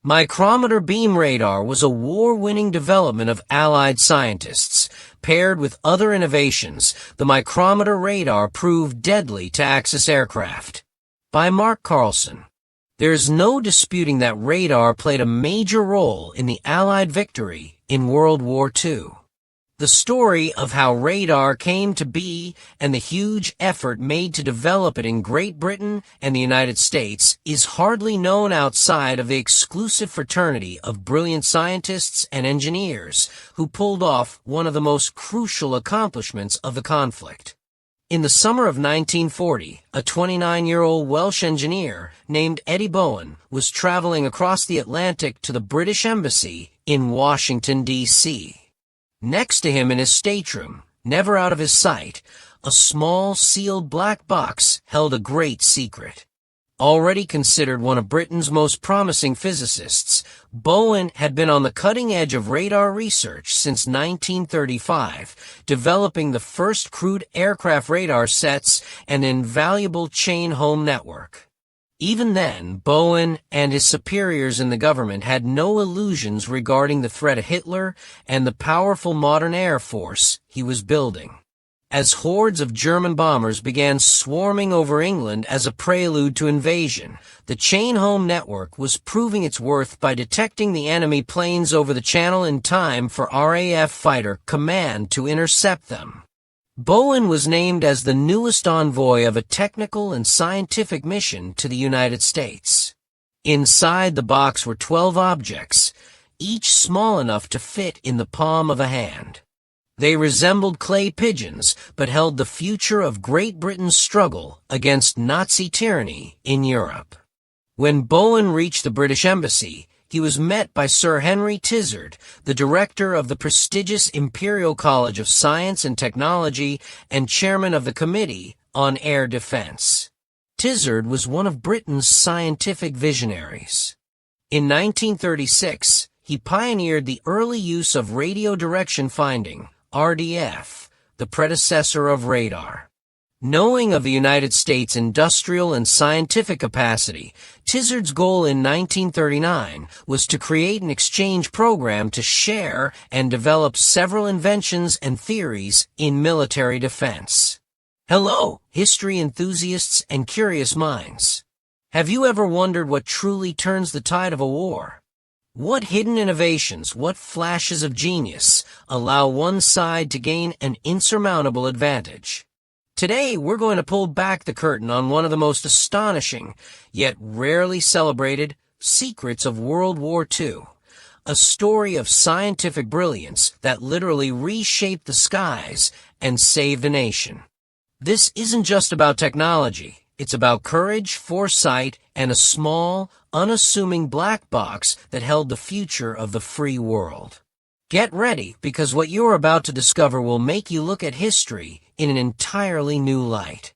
Micrometer beam radar was a war-winning development of Allied scientists. Paired with other innovations, the micrometer radar proved deadly to Axis aircraft. By Mark Carlson. There is no disputing that radar played a major role in the Allied victory in World War II. The story of how radar came to be and the huge effort made to develop it in Great Britain and the United States is hardly known outside of the exclusive fraternity of brilliant scientists and engineers who pulled off one of the most crucial accomplishments of the conflict. In the summer of 1940, a 29-year-old Welsh engineer named Eddie Bowen was traveling across the Atlantic to the British Embassy in Washington, D.C. Next to him in his stateroom, never out of his sight, a small sealed black box held a great secret. Already considered one of Britain's most promising physicists, Bowen had been on the cutting edge of radar research since 1935, developing the first crude aircraft radar sets and an invaluable chain-home network. Even then, Bowen and his superiors in the government had no illusions regarding the threat of Hitler and the powerful modern air force he was building. As hordes of German bombers began swarming over England as a prelude to invasion, the chain-home network was proving its worth by detecting the enemy planes over the channel in time for RAF Fighter Command to intercept them. Bowen was named as the newest envoy of a technical and scientific mission to the United States. Inside the box were 12 objects, each small enough to fit in the palm of a hand. They resembled clay pigeons, but held the future of Great Britain's struggle against Nazi tyranny in Europe. When Bowen reached the British Embassy, he was met by Sir Henry Tizard, the director of the prestigious Imperial College of Science and Technology and chairman of the Committee on Air Defense. Tizard was one of Britain's scientific visionaries. In 1936, he pioneered the early use of radio direction finding, RDF, the predecessor of radar. Knowing of the United States' industrial and scientific capacity, Tizard's goal in 1939 was to create an exchange program to share and develop several inventions and theories in military defense. Hello, history enthusiasts and curious minds. Have you ever wondered what truly turns the tide of a war? What hidden innovations, what flashes of genius allow one side to gain an insurmountable advantage? Today, we're going to pull back the curtain on one of the most astonishing, yet rarely celebrated, secrets of World War II. A story of scientific brilliance that literally reshaped the skies and saved a nation. This isn't just about technology. It's about courage, foresight, and a small, unassuming black box that held the future of the free world. Get ready, because what you're about to discover will make you look at history in an entirely new light.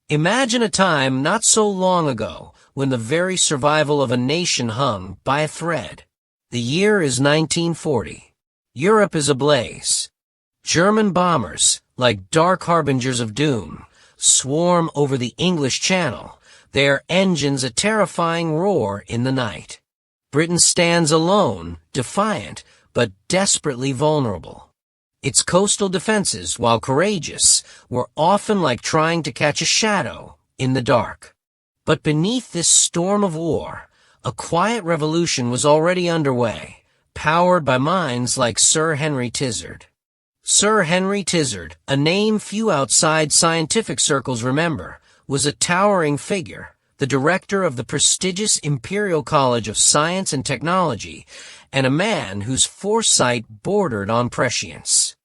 Imagine a time not so long ago when the very survival of a nation hung by a thread. The year is 1940. Europe is ablaze. German bombers, like dark harbingers of doom, swarm over the English Channel, their engines a terrifying roar in the night. Britain stands alone, defiant, but desperately vulnerable. Its coastal defenses, while courageous, were often like trying to catch a shadow in the dark. But beneath this storm of war, a quiet revolution was already underway, powered by minds like Sir Henry Tizard. Sir Henry Tizard, a name few outside scientific circles remember, was a towering figure, the director of the prestigious Imperial College of Science and Technology, and a man whose foresight bordered on prescience.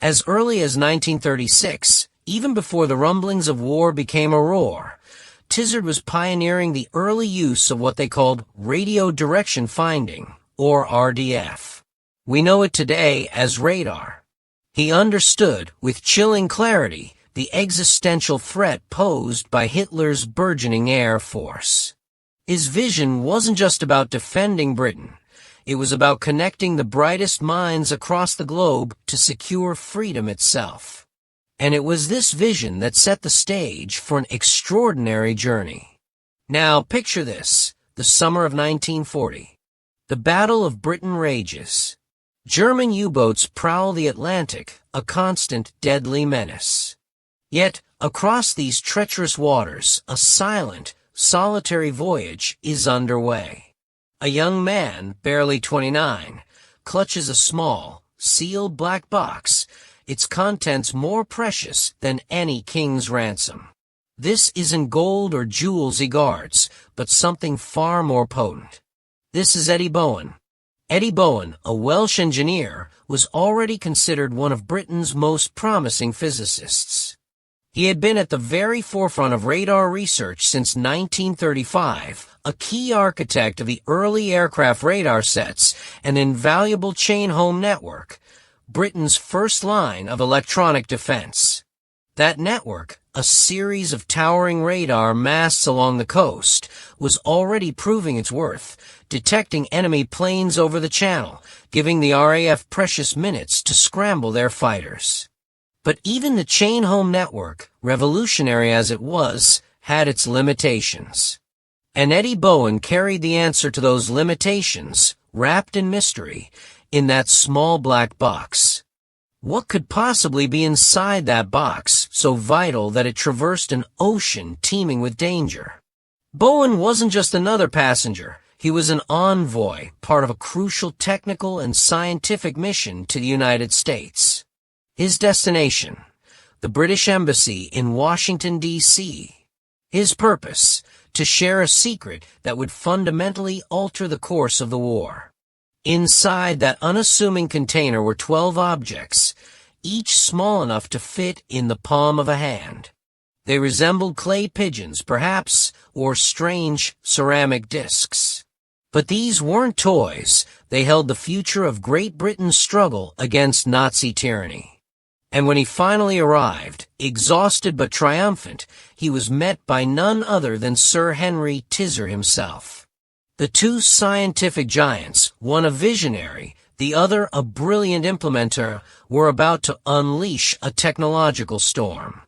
As early as 1936, even before the rumblings of war became a roar, Tizard was pioneering the early use of what they called radio direction finding, or RDF. We know it today as radar. He understood, with chilling clarity, the existential threat posed by Hitler's burgeoning air force. His vision wasn't just about defending Britain. It was about connecting the brightest minds across the globe to secure freedom itself. And it was this vision that set the stage for an extraordinary journey. Now, picture this, the summer of 1940. The Battle of Britain rages. German U-boats prowl the Atlantic, a constant deadly menace. Yet, across these treacherous waters, a silent, solitary voyage is underway. A young man, barely 29, clutches a small, sealed black box, its contents more precious than any king's ransom. This isn't gold or jewels he guards, but something far more potent. This is Eddie Bowen. Eddie Bowen, a Welsh engineer, was already considered one of Britain's most promising physicists. He had been at the very forefront of radar research since 1935, a key architect of the early aircraft radar sets, an invaluable chain-home network, Britain's first line of electronic defense. That network, a series of towering radar masts along the coast, was already proving its worth, detecting enemy planes over the channel, giving the RAF precious minutes to scramble their fighters. But even the chain-home network, revolutionary as it was, had its limitations. And Eddie Bowen carried the answer to those limitations, wrapped in mystery, in that small black box. What could possibly be inside that box, so vital that it traversed an ocean teeming with danger? Bowen wasn't just another passenger. He was an envoy, part of a crucial technical and scientific mission to the United States. His destination, the British Embassy in Washington, D.C. His purpose, to share a secret that would fundamentally alter the course of the war. Inside that unassuming container were 12 objects, each small enough to fit in the palm of a hand. They resembled clay pigeons, perhaps, or strange ceramic discs. But these weren't toys. They held the future of Great Britain's struggle against Nazi tyranny. And when he finally arrived, exhausted but triumphant, he was met by none other than Sir Henry Tisser himself. The two scientific giants, one a visionary, the other a brilliant implementer, were about to unleash a technological storm.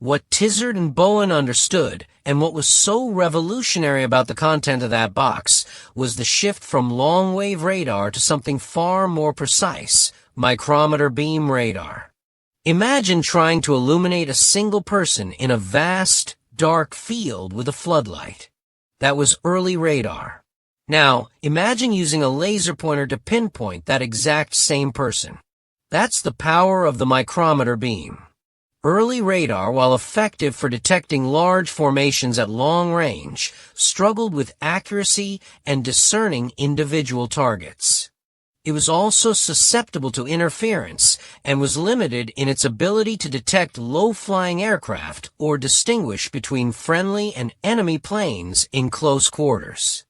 What Tizard and Bowen understood, and what was so revolutionary about the content of that box, was the shift from long-wave radar to something far more precise, micrometer beam radar. Imagine trying to illuminate a single person in a vast, dark field with a floodlight. That was early radar. Now, imagine using a laser pointer to pinpoint that exact same person. That's the power of the micrometer beam. Early radar, while effective for detecting large formations at long range, struggled with accuracy and discerning individual targets. It was also susceptible to interference and was limited in its ability to detect low-flying aircraft or distinguish between friendly and enemy planes in close quarters.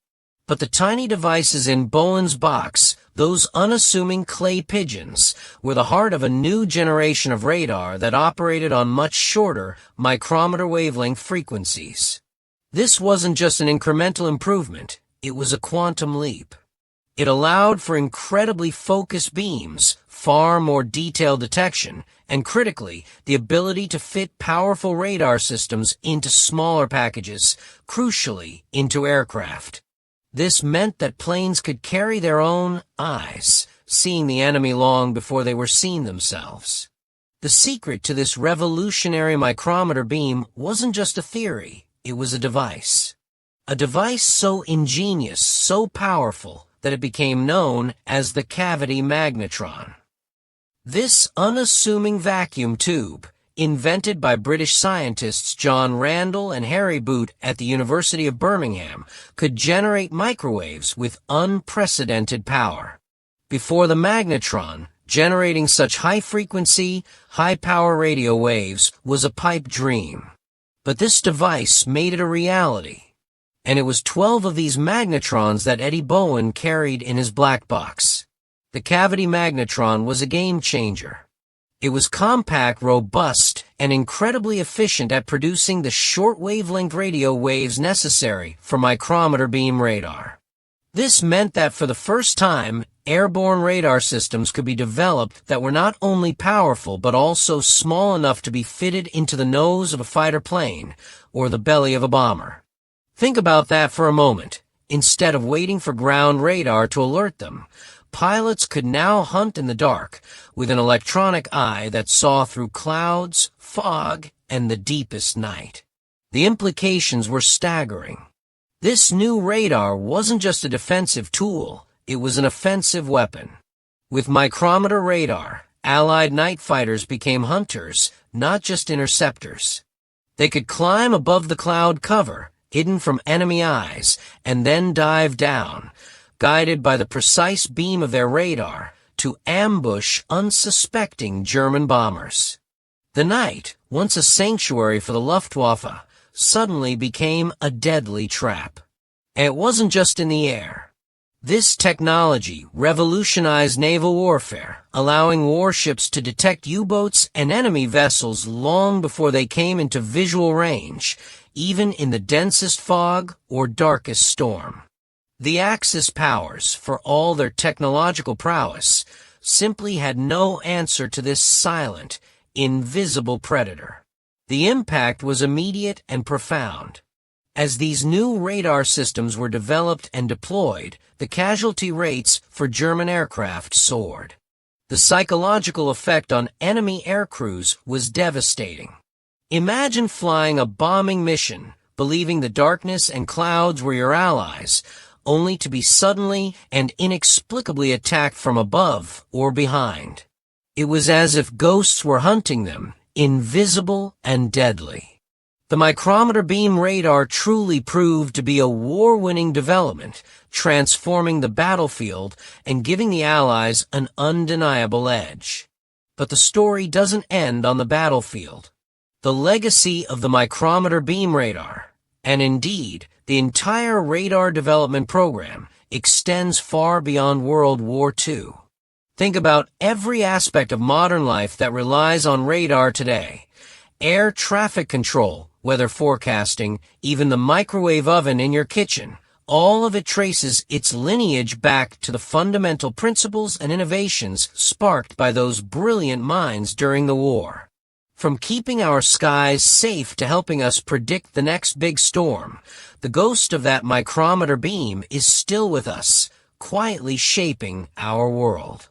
But the tiny devices in Bowen's box, those unassuming clay pigeons, were the heart of a new generation of radar that operated on much shorter micrometer wavelength frequencies. This wasn't just an incremental improvement, it was a quantum leap. It allowed for incredibly focused beams, far more detailed detection, and critically, the ability to fit powerful radar systems into smaller packages, crucially into aircraft. This meant that planes could carry their own eyes, seeing the enemy long before they were seen themselves. The secret to this revolutionary micrometer beam wasn't just a theory, it was a device. A device so ingenious, so powerful, that it became known as the cavity magnetron. This unassuming vacuum tube, invented by British scientists John Randall and Harry Boot at the University of Birmingham, could generate microwaves with unprecedented power. Before the magnetron, generating such high-frequency, high-power radio waves was a pipe dream. But this device made it a reality. And it was 12 of these magnetrons that Eddie Bowen carried in his black box. The cavity magnetron was a game changer. It was compact, robust, and incredibly efficient at producing the short wavelength radio waves necessary for micrometer beam radar. This meant that for the first time, airborne radar systems could be developed that were not only powerful but also small enough to be fitted into the nose of a fighter plane or the belly of a bomber. Think about that for a moment. Instead of waiting for ground radar to alert them, pilots could now hunt in the dark with an electronic eye that saw through clouds, fog, and the deepest night. The implications were staggering. This new radar wasn't just a defensive tool, it was an offensive weapon. With micrometer radar, Allied night fighters became hunters, not just interceptors. They could climb above the cloud cover, hidden from enemy eyes, and then dive down, guided by the precise beam of their radar, to ambush unsuspecting German bombers. The night, once a sanctuary for the Luftwaffe, suddenly became a deadly trap. And it wasn't just in the air. This technology revolutionized naval warfare, allowing warships to detect U-boats and enemy vessels long before they came into visual range, even in the densest fog or darkest storm. The Axis powers, for all their technological prowess, simply had no answer to this silent, invisible predator. The impact was immediate and profound. As these new radar systems were developed and deployed, the casualty rates for German aircraft soared. The psychological effect on enemy aircrews was devastating. Imagine flying a bombing mission, believing the darkness and clouds were your allies, only to be suddenly and inexplicably attacked from above or behind. It was as if ghosts were hunting them, invisible and deadly. The micrometer beam radar truly proved to be a war-winning development, transforming the battlefield and giving the Allies an undeniable edge. But the story doesn't end on the battlefield. The legacy of the micrometer beam radar, and indeed the entire radar development program, extends far beyond World War II. Think about every aspect of modern life that relies on radar today. Air traffic control, weather forecasting, even the microwave oven in your kitchen. All of it traces its lineage back to the fundamental principles and innovations sparked by those brilliant minds during the war. From keeping our skies safe to helping us predict the next big storm, the ghost of that micrometer beam is still with us, quietly shaping our world.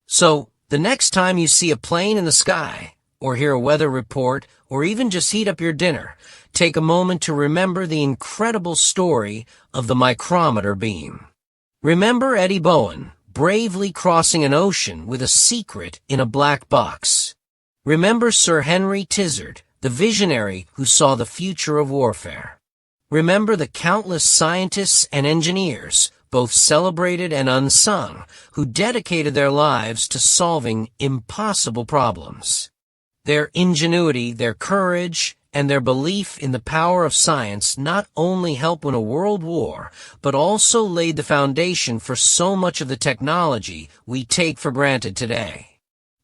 So, the next time you see a plane in the sky, or hear a weather report, or even just heat up your dinner, take a moment to remember the incredible story of the micrometer beam. Remember Eddie Bowen, bravely crossing an ocean with a secret in a black box. Remember Sir Henry Tizard, the visionary who saw the future of warfare. Remember the countless scientists and engineers, both celebrated and unsung, who dedicated their lives to solving impossible problems. Their ingenuity, their courage, and their belief in the power of science not only helped win a world war, but also laid the foundation for so much of the technology we take for granted today.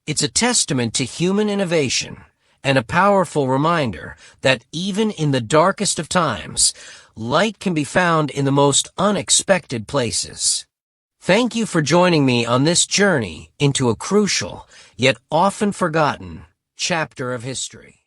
It's a testament to human innovation, and a powerful reminder that even in the darkest of times, light can be found in the most unexpected places. Thank you for joining me on this journey into a crucial, yet often forgotten, chapter of history.